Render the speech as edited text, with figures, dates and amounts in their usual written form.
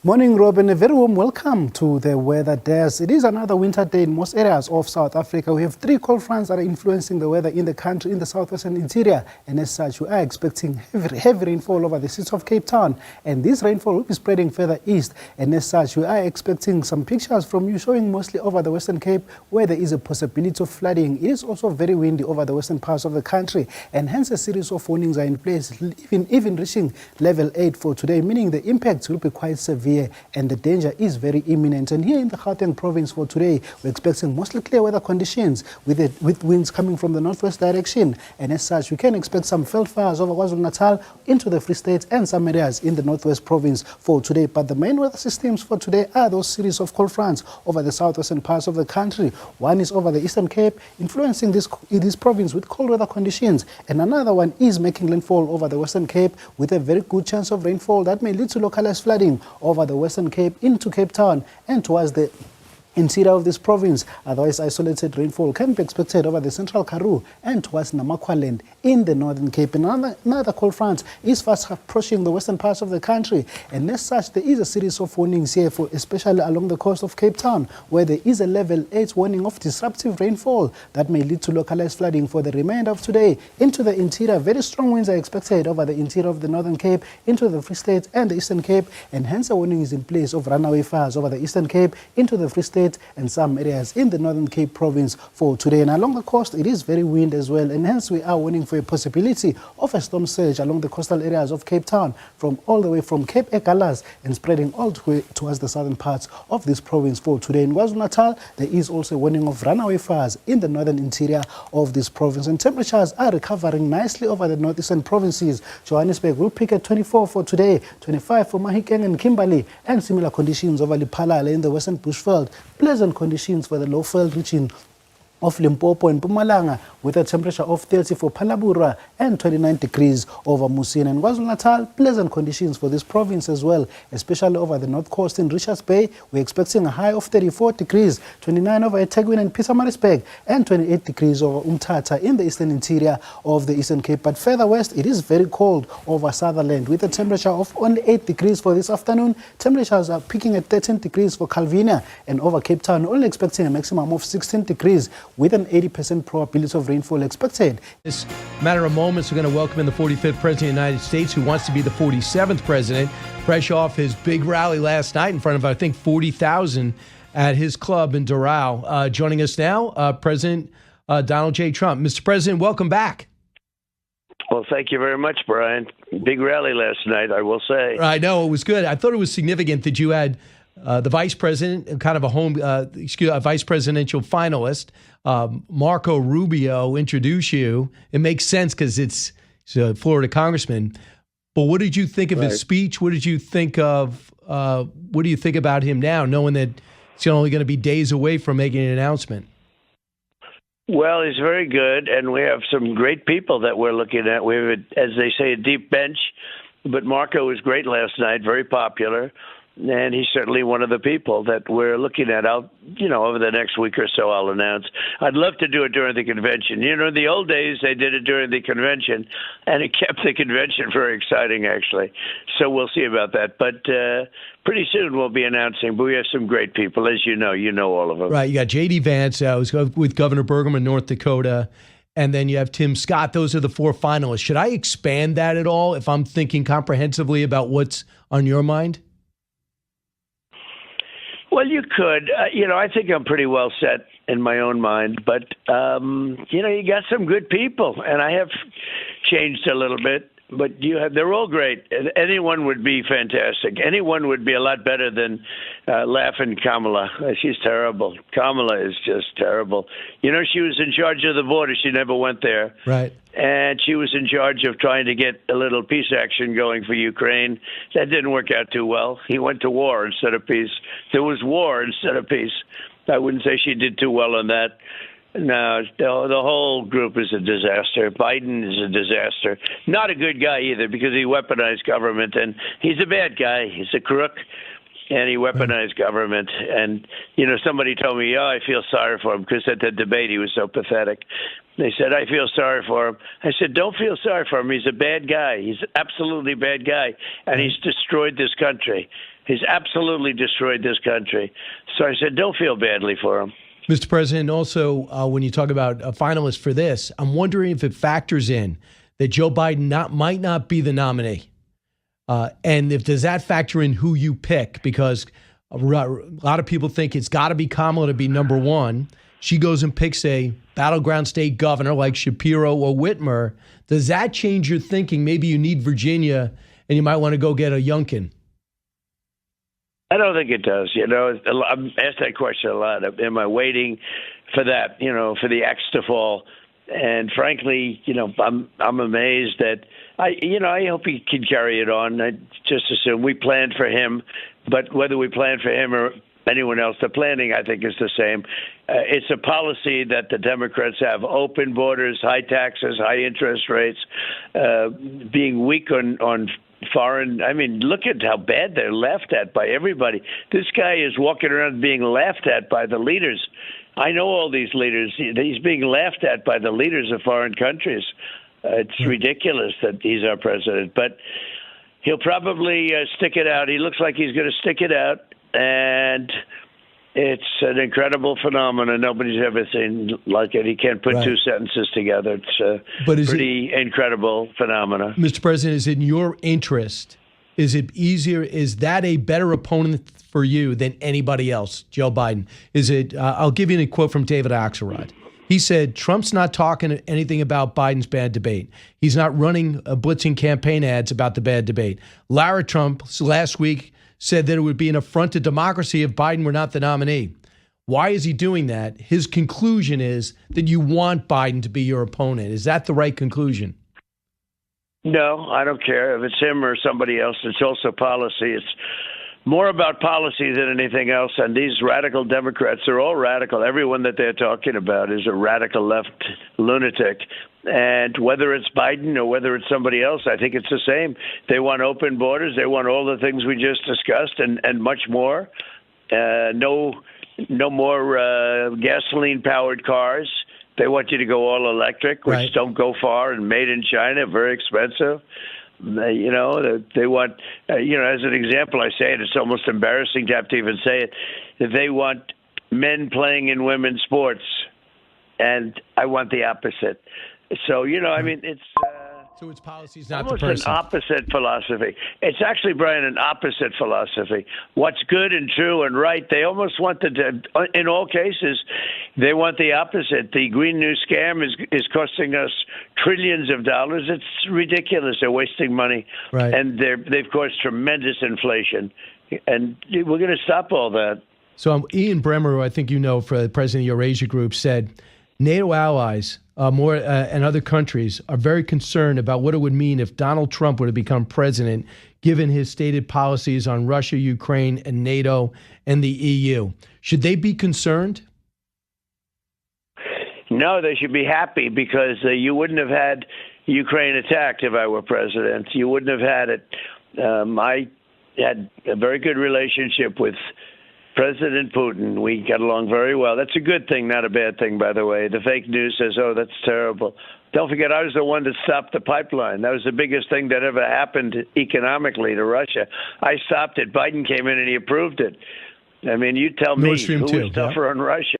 Morning, Robin. A very warm welcome to the weather desk. It is another winter day in most areas of South Africa. We have three cold fronts that are influencing the weather in the country, in the southwestern interior. And as such, we are expecting heavy rainfall over the city of Cape Town. And this rainfall will be spreading further east. And as such, we are expecting some pictures from you showing mostly over the Western Cape where there is a possibility of flooding. It is also very windy over the western parts of the country. And hence a series of warnings are in place, even reaching level 8 for today, meaning the impacts will be quite severe. And the danger is very imminent. And here in the Gauteng province for today, we're expecting mostly clear weather conditions with winds coming from the northwest direction. And as such, we can expect some fires over KwaZulu-Natal into the Free State and some areas in the northwest province for today. But the main weather systems for today are those series of cold fronts over the southwestern parts of the country. One is over the Eastern Cape, influencing this province with cold weather conditions. And another one is making landfall over the Western Cape with a very good chance of rainfall that may lead to localized flooding over the Western Cape into Cape Town and towards the interior of this province. Otherwise, isolated rainfall can be expected over the central Karoo and towards Namakwaland in the northern Cape. And another cold front is fast approaching the western parts of the country. And as such, there is a series of warnings here, especially along the coast of Cape Town, where there is a level 8 warning of disruptive rainfall that may lead to localized flooding for the remainder of today. Into the interior, very strong winds are expected over the interior of the northern Cape, into the Free State and the Eastern Cape. And hence a warning is in place of runaway fires over the Eastern Cape, into the Free State and some areas in the Northern Cape province for today. And along the coast, it is very windy as well, and hence we are warning for a possibility of a storm surge along the coastal areas of Cape Town, all the way from Cape Egalas and spreading all the way towards the southern parts of this province for today. In KwaZulu-Natal, there is also a warning of runaway fires in the northern interior of this province, and temperatures are recovering nicely over the northeastern provinces. Johannesburg will peak at 24 for today, 25 for Mahikeng and Kimberley, and similar conditions over Lephalale in the western bushveld. Pleasant conditions for the low-veld region of Limpopo and Mpumalanga, with a temperature of 30 for Palabura and 29 degrees over Musina. And KwaZulu-Natal, pleasant conditions for this province as well, especially over the north coast in Richards Bay. We're expecting a high of 34 degrees, 29 over eThekwini and Pietermaritzburg, and 28 degrees over Umtata in the eastern interior of the Eastern Cape. But further west, it is very cold over Sutherland, with a temperature of only 8 degrees for this afternoon. Temperatures are peaking at 13 degrees for Calvinia, and over Cape Town, only expecting a maximum of 16 degrees, with an 80% probability of rainfall expected. This matter of moments, we're going to welcome in the 45th President of the United States, who wants to be the 47th President, fresh off his big rally last night in front of, I think, 40,000 at his club in Doral. Joining us now, President Donald J. Trump. Mr. President, welcome back. Well, thank you very much, Brian. Big rally last night, I will say. I know, it was good. I thought it was significant that you had the vice president, kind of a vice presidential finalist, Marco Rubio, introduce you. It makes sense because it's a Florida congressman. But what did you think of his speech? What did you think of? What do you think about him now, knowing that it's only going to be days away from making an announcement? Well, he's very good, and we have some great people that we're looking at. We have, as they say, a deep bench. But Marco was great last night, very popular. And he's certainly one of the people that we're looking at out, over the next week or so, I'll announce. I'd love to do it during the convention. In the old days, they did it during the convention, and it kept the convention very exciting, actually. So we'll see about that. But pretty soon we'll be announcing. But we have some great people, as you know all of them. Right. You got J.D. Vance, who's with Governor Burgum in North Dakota. And then you have Tim Scott. Those are the four finalists. Should I expand that at all if I'm thinking comprehensively about what's on your mind? Well, you could. I think I'm pretty well set in my own mind. But, you got some good people. And I have changed a little bit. But they're all great. Anyone would be fantastic. Anyone would be a lot better than laughing Kamala. She's terrible. Kamala is just terrible. She was in charge of the border. She never went there. Right. And she was in charge of trying to get a little peace action going for Ukraine. That didn't work out too well. He went to war instead of peace. There was war instead of peace. I wouldn't say she did too well on that. No, the whole group is a disaster. Biden is a disaster. Not a good guy either, because he weaponized government, and he's a bad guy. He's a crook, and he weaponized government. And, somebody told me, I feel sorry for him, because at the debate he was so pathetic. They said, I feel sorry for him. I said, don't feel sorry for him. He's a bad guy. He's an absolutely bad guy, and he's destroyed this country. He's absolutely destroyed this country. So I said, don't feel badly for him. Mr. President, also, when you talk about a finalist for this, I'm wondering if it factors in that Joe Biden might not be the nominee. And if does that factor in who you pick? Because a lot of people think it's got to be Kamala to be number one. She goes and picks a battleground state governor like Shapiro or Whitmer. Does that change your thinking? Maybe you need Virginia and you might want to go get a Youngkin. I don't think it does. I'm asked that question a lot. Am I waiting for that, for the axe to fall? And frankly, I'm amazed that I hope he can carry it on. I just assume we planned for him, but whether we planned for him or anyone else, the planning, I think, is the same. It's a policy that the Democrats have: open borders, high taxes, high interest rates, being weak on foreign. I mean, look at how bad they're laughed at by everybody. This guy is walking around being laughed at by the leaders. I know all these leaders. He's being laughed at by the leaders of foreign countries. It's ridiculous that he's our president, but he'll probably stick it out. He looks like he's going to stick it out, and it's an incredible phenomenon. Nobody's ever seen like it. He can't put two sentences together. It's a pretty incredible phenomenon. Mr. President, is it in your interest? Is it easier? Is that a better opponent for you than anybody else, Joe Biden? Is it? I'll give you a quote from David Axelrod. He said, Trump's not talking anything about Biden's bad debate. He's not running blitzing campaign ads about the bad debate. Lara Trump last week said that it would be an affront to democracy if Biden were not the nominee. Why is he doing that? His conclusion is that you want Biden to be your opponent. Is that the right conclusion? No, I don't care if it's him or somebody else. It's also policy. It's more about policy than anything else. And these radical Democrats are all radical. Everyone that they're talking about is a radical left lunatic. And whether it's Biden or whether it's somebody else, I think it's the same. They want open borders. They want all the things we just discussed and much more. No more gasoline-powered cars. They want you to go all electric, which don't go far, and made in China, very expensive. They want, as an example, I say it, it's almost embarrassing to have to even say it, that they want men playing in women's sports, and I want the opposite. So, it's... So its policy is not almost the person. An opposite philosophy. It's actually, Brian, an opposite philosophy. What's good and true and right, they almost want in all cases, they want the opposite. The Green New scam is costing us trillions of dollars. It's ridiculous. They're wasting money. Right. And they've caused tremendous inflation. And we're going to stop all that. So Ian Bremmer, who I think you know, for the president of the Eurasia Group, said NATO allies and other countries are very concerned about what it would mean if Donald Trump were to become president, given his stated policies on Russia, Ukraine, and NATO and the EU. Should they be concerned? No, they should be happy because you wouldn't have had Ukraine attacked if I were president. You wouldn't have had it. I had a very good relationship with President Putin. We got along very well. That's a good thing, not a bad thing, by the way. The fake news says, oh, that's terrible. Don't forget, I was the one that stopped the pipeline. That was the biggest thing that ever happened economically to Russia. I stopped it. Biden came in and he approved it. I mean, you tell me who was tougher on Russia.